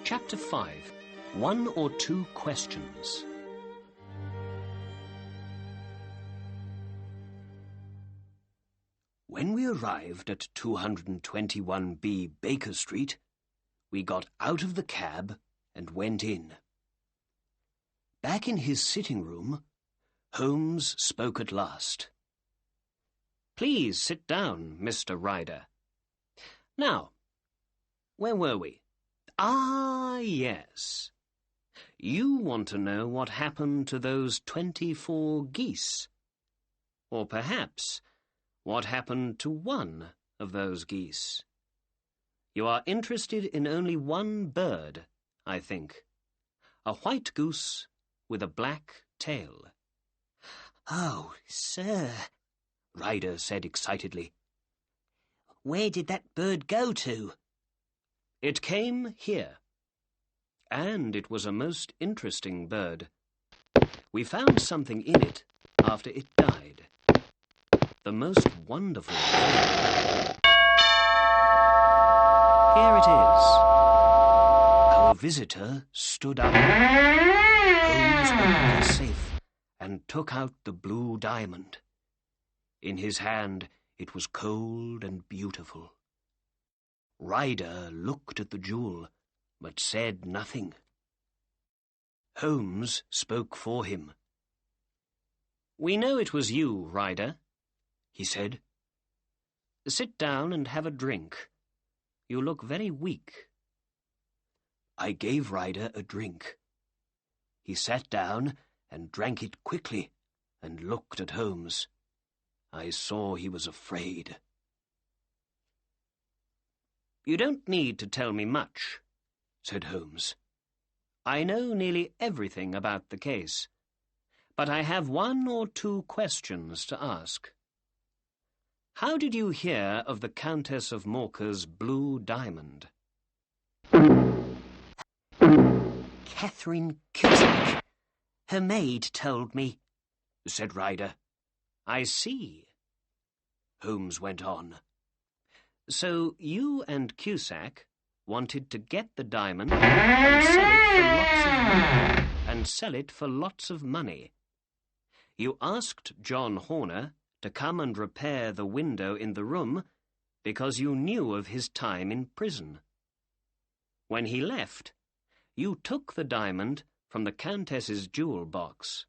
Chapter 5. 1 or 2 questions. When we arrived at 221B Baker Street, we got out of the cab and went in. Back in his sitting room, Holmes spoke at last. "Please sit down, Mr. Ryder. Now, where were we? Ah, yes. You want to know what happened to those 24 geese. Or perhaps what happened to one of those geese. You are interested in only one bird, I think. A white goose with a black tail." "Oh, sir," Ryder said excitedly. "Where did that bird go to?" "It came here. And it was a most interesting bird. We found something in it after it died. The most wonderful thing. Here it is." Our visitor stood up. Holmes opened the safe and took out the blue diamond. In his hand it was cold and beautiful. Ryder looked at the jewel, but said nothing. Holmes spoke for him. "We know it was you, Ryder," he said. "Sit down and have a drink. You look very weak." I gave Ryder a drink. He sat down and drank it quickly and looked at Holmes. I saw he was afraid. "You don't need to tell me much," said Holmes. "I know nearly everything about the case, but I have 1 or 2 questions to ask. How did you hear of the Countess of Morcar's blue diamond?" "Catherine Cusack. Her maid told me," said Ryder. "I see," Holmes went on. "So you and Cusack wanted to get the diamond and sell it for lots of money. You asked John Horner to come and repair the window in the room because you knew of his time in prison. When he left, you took the diamond from the Countess's jewel box.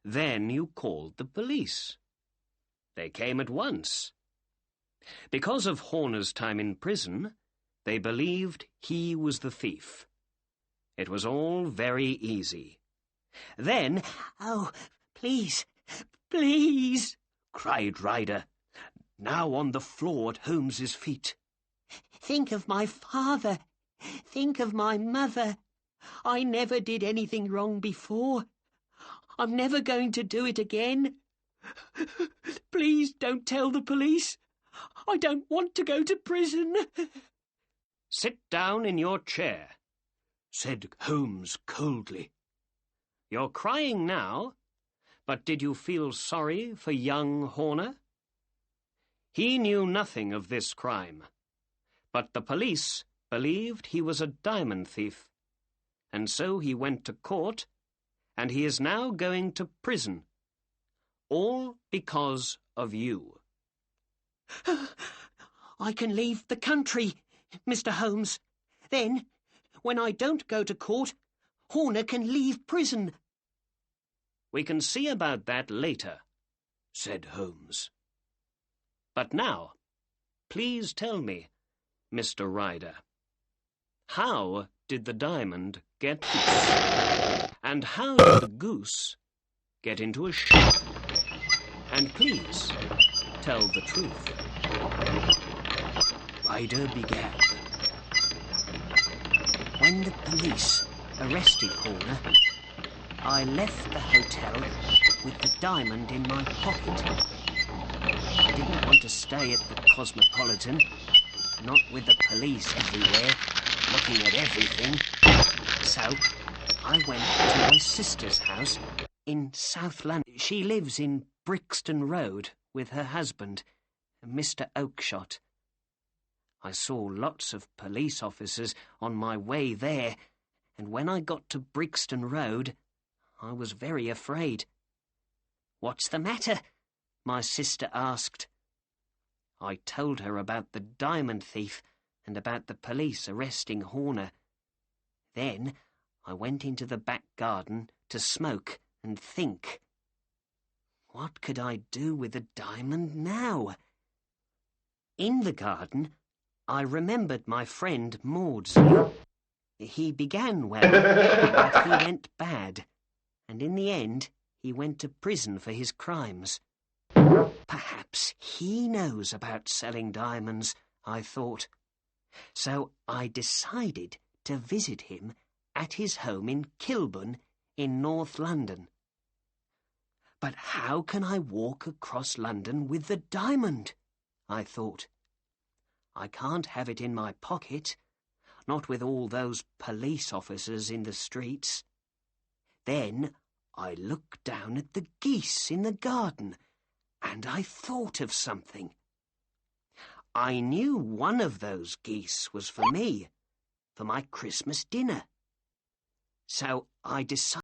Then you called the police. They came at once. Because of Horner's time in prison, they believed he was the thief. It was all very easy. Then—" "Oh, please, please," cried Ryder, now on the floor at Holmes's feet. "Think of my father. Think of my mother. I never did anything wrong before. I'm never going to do it again. Please don't tell the police. I don't want to go to prison." "Sit down in your chair," said Holmes coldly. "You're crying now, but did you feel sorry for young Horner? He knew nothing of this crime, but the police believed he was a diamond thief, and so he went to court, and he is now going to prison, all because of you." "I can leave the country, Mr. Holmes. Then, when I don't go to court, Horner can leave prison." "We can see about that later," said Holmes. "But now, please tell me, Mr. Ryder, how did the diamond get loose? And how did the goose get into a shop? And please tell the truth." Ryder began. "When the police arrested Horner, I left the hotel with the diamond in my pocket. I didn't want to stay at the Cosmopolitan, not with the police everywhere, looking at everything. So I went to my sister's house in South London. She lives in Brixton Road with her husband, Mr. Oakshott. I saw lots of police officers on my way there, and when I got to Brixton Road, I was very afraid. "What's the matter?" my sister asked. I told her about the diamond thief and about the police arresting Horner. Then I went into the back garden to smoke and think. What could I do with the diamond now? In the garden, I remembered my friend Maudsley. He began well, but he went bad, and in the end he went to prison for his crimes. Perhaps he knows about selling diamonds, I thought. So I decided to visit him at his home in Kilburn in North London. But how can I walk across London with the diamond? I thought. I can't have it in my pocket, not with all those police officers in the streets. Then I looked down at the geese in the garden, and I thought of something. I knew one of those geese was for me, for my Christmas dinner. So I decided